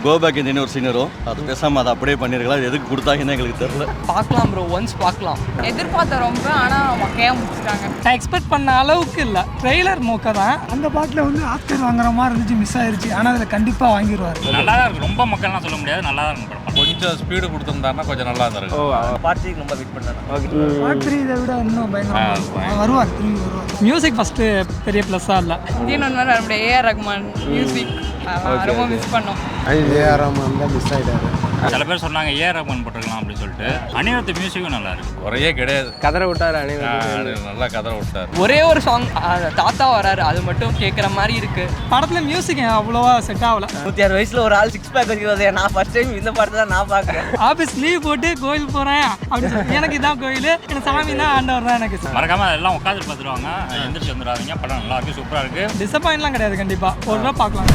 Go back இந்த ஒரு scene வரும், அது பேசாமல் அதை அப்படியே பண்ணியிருக்கலாம். எதுக்கு கொடுத்தாங்கன்னு எங்களுக்கு தெரியல. பார்க்கலாம் ப்ரோ, ஒன்ஸ் பார்க்கலாம். எதிர்பார்த்த ரொம்ப, ஆனால் மொக்கையாக முடிச்சிட்டாங்க. நான் எக்ஸ்பெக்ட் பண்ண அளவுக்கு இல்லை. ட்ரெய்லர் மொக்க தான். அந்த பாட்டில் வந்து ஆஸ்கர் வாங்குற மாதிரி இருந்துச்சு, மிஸ் ஆயிருச்சு. ஆனால் அதில் கண்டிப்பாக வாங்கிடுவார். நல்லா தான் இருக்கும், ரொம்ப மக்கள்லாம் சொல்ல முடியாது, நல்லா தான் இருக்கும். கொஞ்சம் ஸ்பீடு கொடுத்துருந்தாருன்னா கொஞ்சம் நல்லா இருந்திருக்கும். பார்ட் 3 ரொம்ப வெயிட் பண்ணேன். பார்ட் 3 இதை விட இன்னும் பயங்கரமாக வருவார், திரும்பி வருவார். மியூசிக் ஃபஸ்ட்டு பெரிய ப்ளஸ்ஸாக இல்லை. இந்தியன் ஒன் மாதிரி நம்மளுடைய ஏஆர் ரஹ்மான் மியூசிக் ரொம்ப மிஸ் பண்ணோம். ஏஆர் ரஹ்மான் தான் மிஸ் ஆகிட்டாரு. சில பேர் சொன்னாங்க ஏஆர் ரஹ்மான் போட்டுருக்கலாம் அப்படின்னு சொல்லிட்டு. அனிருத் மியூசிக்கும் நல்லா இருக்கு, குறையே கிடையாது. கதற விட்டார் நல்லா கதற விட்டார். ஒரே ஒரு சாங் தாத்தா வராரு, அது மட்டும் கேட்குற மாதிரி இருக்கு. படத்தில் மியூசிக் அவ்வளோவா செட் ஆகலை. 106 வயசுல ஒரு ஆள் 6 பேக் வச்சுக்கிறது. நான் ஃபர்ஸ்ட் டைம் இந்த படத்தை தான் நான் பார்க்குறேன். ஆஃபீஸ் லீவ் போட்டு கோயில் போகிறேன் அப்படின்னு சொல்லி, எனக்கு இதான் கோயில், எனக்கு சாமி தான் ஆண்டவர் தான் எனக்கு. மறக்காம எல்லாம் உட்காந்து பார்த்துருவாங்க, எந்திரிச்சு வந்துடாதீங்க. படம் நல்லா இருக்கு, சூப்பராக இருக்கு. டிசப்பாயின்ட்லாம் கிடையாது, கண்டிப்பாக ஒரு ரூபா பார்க்கலாம்.